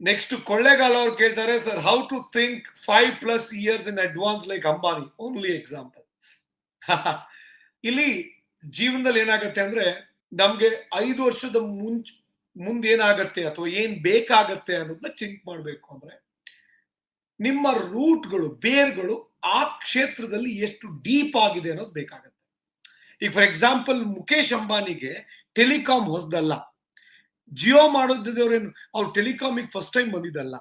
Next Kollegal ಅವ್ರು ಕೇಳ್ತಾರೆ, sir how to think 5+ years in advance like Ambani, only example. ಇಲ್ಲಿ ಜೀವನದಲ್ಲಿ ಏನಾಗತ್ತೆ ಅಂದ್ರೆ, ನಮ್ಗೆ 5 ವರ್ಷದ ಮುಂದೇನಾಗತ್ತೆ ಅಥವಾ ಏನ್ ಬೇಕಾಗತ್ತೆ ಅನ್ನೋದನ್ನ ಥಿಂಕ್ ಮಾಡ್ಬೇಕು ಅಂದ್ರೆ, ನಿಮ್ಮ ರೂಟ್ಗಳು, ಬೇರ್ಗಳು ಆ ಕ್ಷೇತ್ರದಲ್ಲಿ ಎಷ್ಟು ಡೀಪ್ ಆಗಿದೆ ಅನ್ನೋದು ಬೇಕಾಗತ್ತೆ. ಈಗ ಫಾರ್ ಎಕ್ಸಾಂಪಲ್ ಮುಖೇಶ್ ಅಂಬಾನಿಗೆ ಟೆಲಿಕಾಂ ಹೊಸದಲ್ಲ. ಜಿಯೋ ಮಾಡೋದೇವ್ರೇನು, ಅವ್ರು ಟೆಲಿಕಾಮಿಗೆ ಫಸ್ಟ್ ಟೈಮ್ ಬಂದಿದ್ದಲ್ಲ.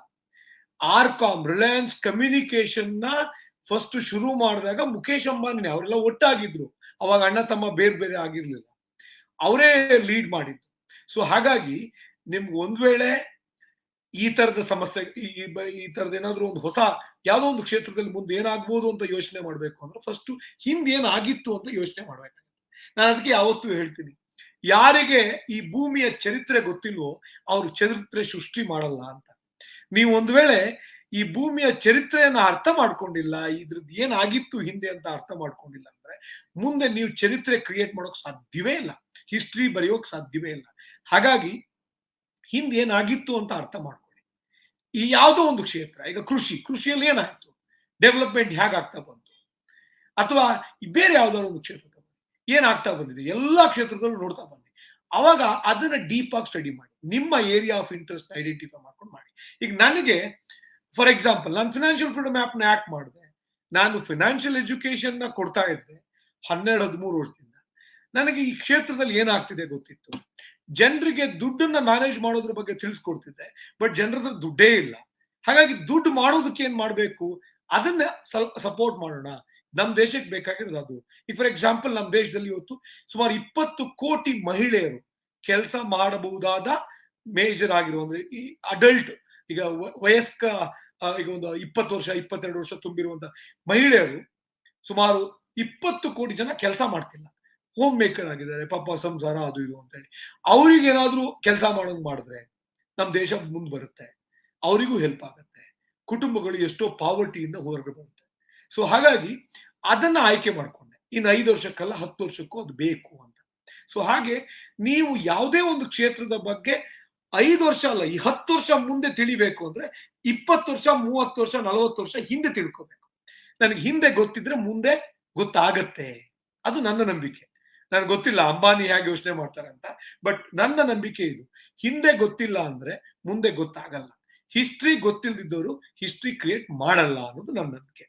ಆರ್ಕಾಮ್, ರಿಲಯನ್ಸ್ ಕಮ್ಯುನಿಕೇಶನ್ ನ ಫಸ್ಟ್ ಶುರು ಮಾಡಿದಾಗ ಮುಖೇಶ್ ಅಂಬಾನಿ ಅವರೆಲ್ಲ ಒಟ್ಟಾಗಿದ್ರು. ಅವಾಗ ಅಣ್ಣ ತಮ್ಮ ಬೇರೆ ಬೇರೆ ಆಗಿರ್ಲಿಲ್ಲ, ಅವರೇ ಲೀಡ್ ಮಾಡಿದ್ದು. ಸೊ ಹಾಗಾಗಿ ನಿಮ್ಗೆ ಒಂದ್ ವೇಳೆ ಈ ತರದ ಸಮಸ್ಯೆ, ಈ ತರದ ಏನಾದ್ರು ಒಂದು ಹೊಸ ಯಾವ್ದೋ ಒಂದು ಕ್ಷೇತ್ರದಲ್ಲಿ ಮುಂದೆ ಏನಾಗ್ಬೋದು ಅಂತ ಯೋಚನೆ ಮಾಡ್ಬೇಕು ಅಂದ್ರೆ ಫಸ್ಟ್ ಹಿಂದೆ ಏನಾಗಿತ್ತು ಅಂತ ಯೋಚನೆ ಮಾಡ್ಬೇಕಾಗುತ್ತೆ. ನಾನು ಅದಕ್ಕೆ ಯಾವತ್ತೂ ಹೇಳ್ತೀನಿ, ಯಾರಿಗೆ ಈ ಭೂಮಿಯ ಚರಿತ್ರೆ ಗೊತ್ತಿಲ್ವೋ ಅವ್ರು ಚರಿತ್ರೆ ಸೃಷ್ಟಿ ಮಾಡಲ್ಲ ಅಂತ. ನೀವು ಒಂದ್ ವೇಳೆ ಈ ಭೂಮಿಯ ಚರಿತ್ರೆಯನ್ನ ಅರ್ಥ ಮಾಡ್ಕೊಂಡಿಲ್ಲ, ಇದ್ರದ್ದು ಏನಾಗಿತ್ತು ಹಿಂದೆ ಅಂತ ಅರ್ಥ ಮಾಡ್ಕೊಂಡಿಲ್ಲ ಅಂದ್ರೆ ಮುಂದೆ ನೀವು ಚರಿತ್ರೆ ಕ್ರಿಯೇಟ್ ಮಾಡೋಕ್ ಸಾಧ್ಯವೇ ಇಲ್ಲ, ಹಿಸ್ಟ್ರಿ ಬರೆಯೋಕ್ ಸಾಧ್ಯವೇ ಇಲ್ಲ. ಹಾಗಾಗಿ ಹಿಂದೆ ಏನಾಗಿತ್ತು ಅಂತ ಅರ್ಥ ಮಾಡ್ಕೊಳ್ಳಿ. ಈ ಯಾವುದೋ ಒಂದು ಕ್ಷೇತ್ರ, ಈಗ ಕೃಷಿಯಲ್ಲಿ ಏನಾಯ್ತು, ಡೆವಲಪ್ಮೆಂಟ್ ಹೇಗಾಗ್ತಾ ಬಂತು, ಅಥವಾ ಬೇರೆ ಯಾವ್ದಾದ್ರು ಒಂದು ಕ್ಷೇತ್ರ ಏನಾಗ್ತಾ ಬಂದಿದೆ, ಎಲ್ಲಾ ಕ್ಷೇತ್ರದಲ್ಲೂ ನೋಡ್ತಾ ಬನ್ನಿ. ಅವಾಗ ಅದನ್ನ ಡೀಪ್ ಆಗಿ ಸ್ಟಡಿ ಮಾಡಿ, ನಿಮ್ಮ ಏರಿಯಾ ಆಫ್ ಇಂಟ್ರೆಸ್ಟ್ ಐಡೆಂಟಿಫೈ ಮಾಡ್ಕೊಂಡು ಮಾಡಿ. ಈಗ ನನಗೆ ಫಾರ್ ಎಕ್ಸಾಂಪಲ್ ನಾನು ಫಿನಾನ್ಷಿಯಲ್ ಫ್ರೀಡಮ್ ಆ್ಯಪ್ ನ ಯಾಕೆ ಮಾಡಿದೆ, ನಾನು ಫಿನಾನ್ಷಿಯಲ್ ಎಜುಕೇಶನ್ ನ ಕೊಡ್ತಾ ಇದ್ದೆ 12-13 ವರ್ಷದಿಂದ. ನನಗೆ ಈ ಕ್ಷೇತ್ರದಲ್ಲಿ ಏನಾಗ್ತಿದೆ ಗೊತ್ತಿತ್ತು. ಜನರಿಗೆ ದುಡ್ಡನ್ನ ಮ್ಯಾನೇಜ್ ಮಾಡೋದ್ರ ಬಗ್ಗೆ ತಿಳಿಸ್ಕೊಡ್ತಿದ್ದೆ, ಬಟ್ ಜನರ ದುಡ್ಡೇ ಇಲ್ಲ. ಹಾಗಾಗಿ ದುಡ್ಡು ಮಾಡೋದಕ್ಕೆ ಏನ್ ಮಾಡ್ಬೇಕು, ಅದನ್ನ ಸಪೋರ್ಟ್ ಮಾಡೋಣ. ನಮ್ ದೇಶಕ್ಕೆ ಬೇಕಾಗಿರೋದು ಅದು. ಈಗ ಫಾರ್ ಎಕ್ಸಾಂಪಲ್ ನಮ್ಮ ದೇಶದಲ್ಲಿ ಇವತ್ತು ಸುಮಾರು 20 ಕೋಟಿ ಮಹಿಳೆಯರು ಕೆಲಸ ಮಾಡಬಹುದಾದ ಮೇಜರ್ ಆಗಿರೋ, ಅಂದ್ರೆ ಈ ಅಡಲ್ಟ್, ಈಗ ವಯಸ್ಕ, ಈಗ ಒಂದು 20 ವರ್ಷ 22 ವರ್ಷ ತುಂಬಿರುವಂತ ಮಹಿಳೆಯರು ಸುಮಾರು 20 ಕೋಟಿ ಜನ ಕೆಲಸ ಮಾಡ್ತಿಲ್ಲ, ಹೋಮ್ ಮೇಕರ್ ಆಗಿದ್ದಾರೆ, ಪಾಪ ಸಂಸಾರ ಅದು ಇದು ಅಂತ ಹೇಳಿ. ಅವ್ರಿಗೆ ಏನಾದ್ರೂ ಕೆಲಸ ಮಾಡೋದು ಮಾಡಿದ್ರೆ ನಮ್ ದೇಶ ಮುಂದೆ ಬರುತ್ತೆ, ಅವರಿಗೂ ಹೆಲ್ಪ್ ಆಗುತ್ತೆ, ಕುಟುಂಬಗಳು ಎಷ್ಟೋ ಪಾವರ್ಟಿಯಿಂದ ಹೊರಗೆ ಬರುತ್ತೆ. ಸೊ ಹಾಗಾಗಿ ಅದನ್ನ ಆಯ್ಕೆ ಮಾಡ್ಕೊಂಡೆ. ಇನ್ನು 5 ವರ್ಷಕ್ಕಲ್ಲ 10 ವರ್ಷಕ್ಕೂ ಅದು ಬೇಕು ಅಂತ. ಸೊ ಹಾಗೆ ನೀವು ಯಾವುದೇ ಒಂದು ಕ್ಷೇತ್ರದ ಬಗ್ಗೆ 5 ವರ್ಷ ಅಲ್ಲ, ಈ 10 ವರ್ಷ ಮುಂದೆ ತಿಳಿಬೇಕು ಅಂದ್ರೆ 20 ವರ್ಷ 30 ವರ್ಷ 40 ವರ್ಷ ಹಿಂದೆ ತಿಳ್ಕೋಬೇಕು. ನನಗೆ ಹಿಂದೆ ಗೊತ್ತಿದ್ರೆ ಮುಂದೆ ಗೊತ್ತಾಗತ್ತೆ, ಅದು ನನ್ನ ನಂಬಿಕೆ. ನನಗೆ ಗೊತ್ತಿಲ್ಲ ಅಂಬಾನಿ ಹೇಗೆ ಯೋಚನೆ ಮಾಡ್ತಾರೆ ಅಂತ, ಬಟ್ ನನ್ನ ನಂಬಿಕೆ ಇದು. ಹಿಂದೆ ಗೊತ್ತಿಲ್ಲ ಅಂದ್ರೆ ಮುಂದೆ ಗೊತ್ತಾಗಲ್ಲ. ಹಿಸ್ಟ್ರಿ ಗೊತ್ತಿಲ್ದಿದ್ದವರು ಹಿಸ್ಟ್ರಿ ಕ್ರಿಯೇಟ್ ಮಾಡಲ್ಲ ಅನ್ನೋದು ನನ್ನ ನಂಬಿಕೆ.